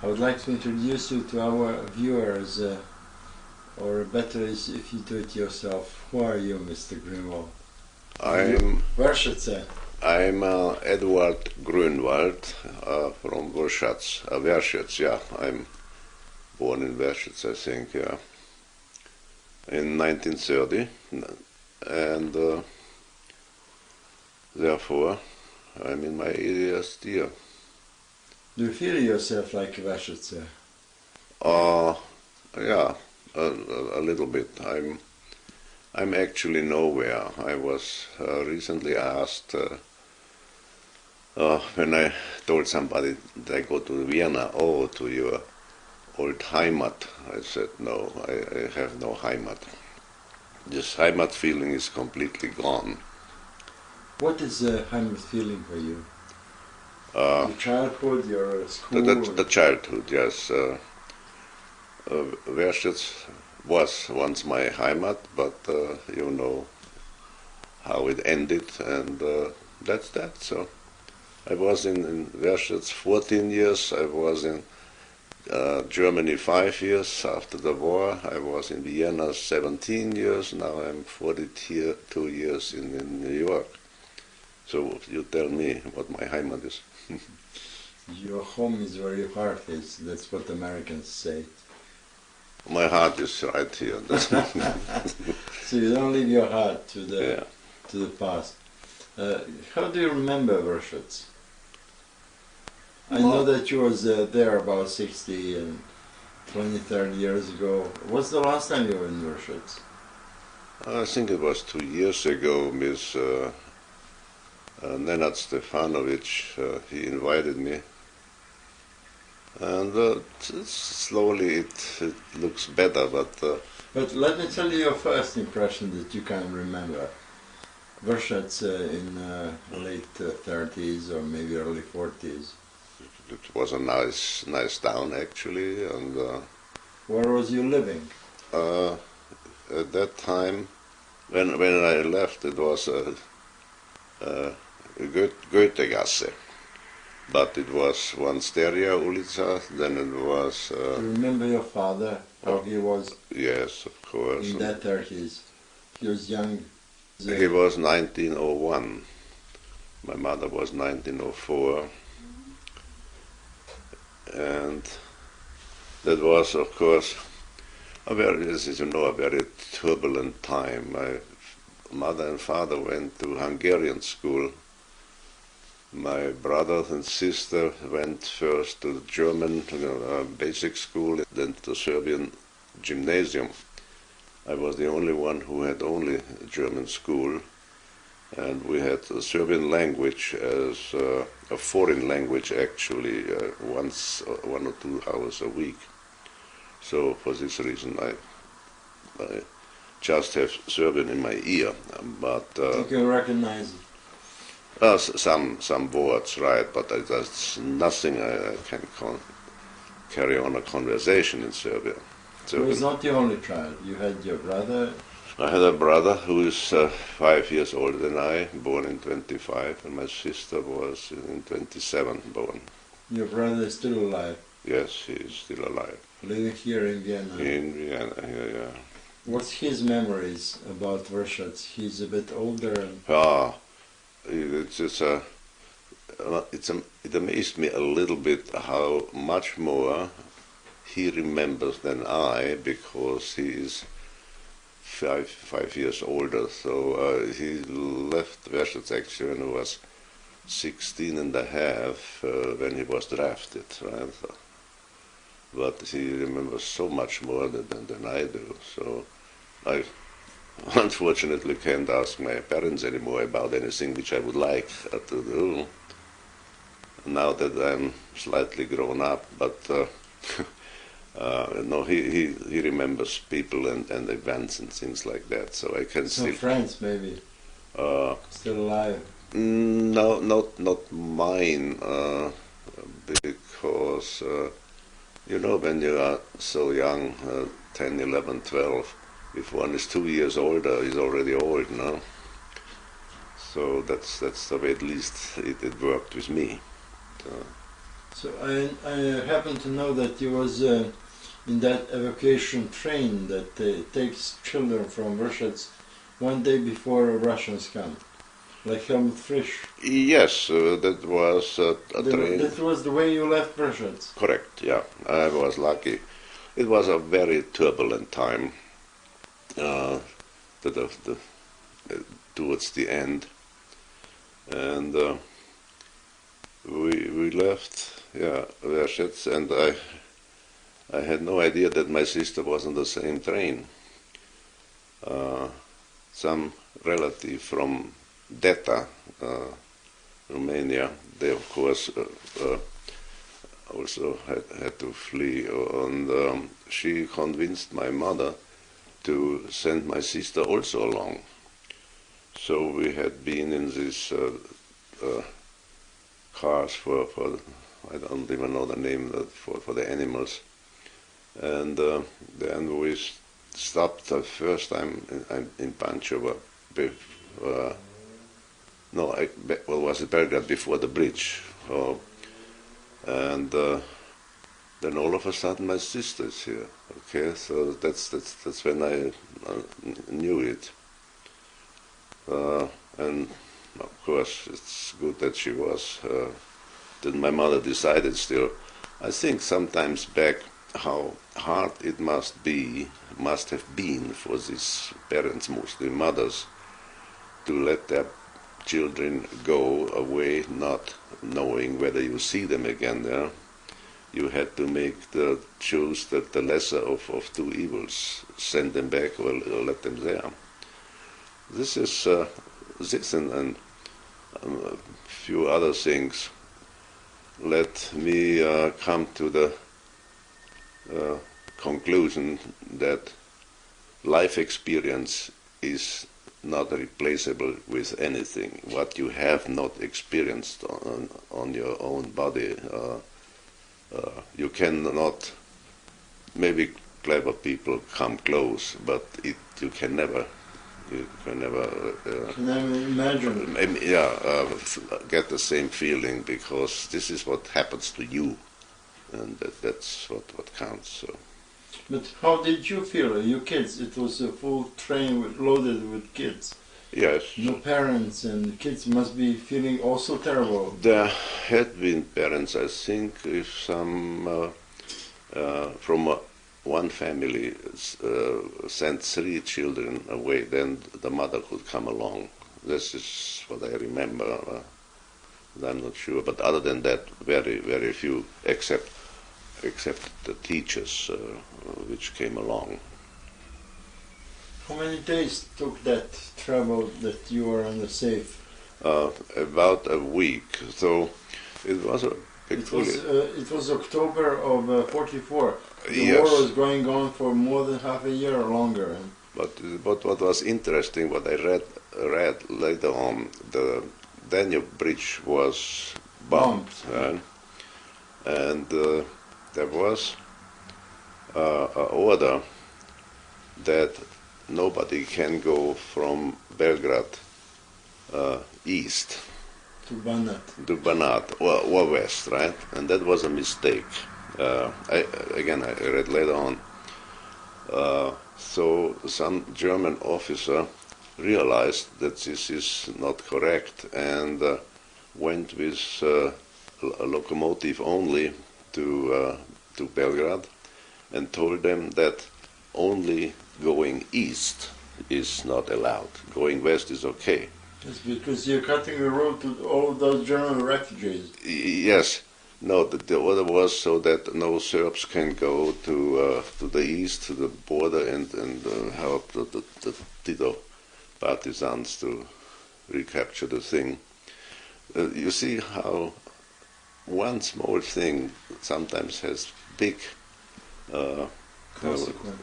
I would like to introduce you to our viewers, or better is if you do it yourself. Who are you, Mr. Gruenwald? I'm Edward Gruenwald from Verschatz, yeah. I'm born in Verschatz, I think, yeah, in 1930, and therefore I'm in my 80th year. Do you feel yourself like a Verschatzer? Yeah, a little bit. I'm actually nowhere. I was recently asked when I told somebody that I go to Vienna, oh, to your old Heimat. I said, no, I have no Heimat. This Heimat feeling is completely gone. What is the Heimat feeling for you? Your childhood, your school? The childhood, yes. Verschatz was once my Heimat, but you know how it ended, and that's that. So I was in Verschatz 14 years. I was in Germany 5 years after the war. I was in Vienna 17 years. Now I'm 42 years in New York. So you tell me what my Heimat is. Your home is where your heart is. That's what Americans say. My heart is right here. So you don't leave your heart to the past. How do you remember Verschatz? I know that you was there about 60 and 20, 30 years ago. What's the last time you were in Verschatz? I think it was 2 years ago. Miss Nenad Stefanovic, he invited me, and slowly it looks better, But let me tell you your first impression that you can remember. Verschatz in late 30s or maybe early 40s. it was a nice town actually, and where was you living? At that time, when I left, it was Goethegasse, but it was one Steria ulica, then it was... Do you remember your father, how he was? Yes, of course. In that 30s. He was young. He was 1901. My mother was 1904. And that was, of course, a very turbulent time. My mother and father went to Hungarian school. My brother and sister went first to the German basic school, then to Serbian gymnasium. I was the only one who had only German school, and we had the Serbian language as a foreign language actually once 1 or 2 hours a week. So for this reason I just have Serbian in my ear, but you can recognize it. Some words, right? But that's nothing I can carry on a conversation in Serbian. You was not the only child. You had your brother. I had a brother who is 5 years older than I, born in 25, and my sister was in 27 born. Your brother is still alive? Yes, he is still alive. Living here in Vienna? In Vienna, yeah. What's his memories about Verschatz? He's a bit older. It amazed me a little bit how much more he remembers than I, because he is five years older. So he left Verschatz actually when he was 16 and a half, when he was drafted, right? But he remembers so much more than I do. So I unfortunately can't ask my parents anymore about anything which I would like to do now that I'm slightly grown up. But no, he remembers people and events and things like that. So I can still friends maybe still alive. No, not mine, because you know, when you are so young, 10, 11, 12, if one is 2 years older, he's already old, no? So that's the way at least it worked with me. So I happen to know that you was in that evacuation train that takes children from Russians one day before Russians come, like Helmut Frisch. Yes, that was a train. That was the way you left Russians. Correct, yeah. I was lucky. It was a very turbulent time towards the end. And we left, Vershets, and I had no idea that my sister was on the same train. Some relative from Deta, Romania, they of course also had to flee, and she convinced my mother to send my sister also along. So we had been in these cars for I don't even know the name for the animals, and then we stopped the first time in Pančeva. Was it Belgrade before the bridge? And then all of a sudden my sister is here. Okay, so that's when I knew it. And of course it's good that she was, that my mother decided still. I think sometimes back how hard it must have been for these parents, mostly mothers, to let their children go away not knowing whether you see them again there. You had to choose the lesser of two evils, send them back or let them there. This is this and a few other things let me come to the conclusion that life experience is not replaceable with anything. What you have not experienced on your own body, you cannot. Maybe clever people come close, but you can never. You can never. Can I imagine? Get the same feeling, because this is what happens to you, and that's what counts. So. But how did you feel? You kids? It was a full train loaded with kids. Yes. No parents, and kids must be feeling also terrible. There had been parents, I think, if some from one family sent 3 children away, then the mother could come along. This is what I remember. I'm not sure, but other than that, very, very few, except the teachers which came along. How many days took that travel that you were on the safe? About a week. So it was a It was October of '44. The yes. war was going on for more than half a year or longer. But what was interesting, what I read later on, the Danube Bridge was bombed. And there was an order that nobody can go from Belgrade east To Banat. to Banat or west, right? And that was a mistake. I read later on. So some German officer realized that this is not correct and went with a locomotive only to Belgrade and told them that only going east is not allowed. Going west is okay. It's because you're cutting the road to all of those German refugees. Yes. No, the order was so that no Serbs can go to the east, to the border, and help the Tito partisans to recapture the thing. You see how one small thing sometimes has big Consequence.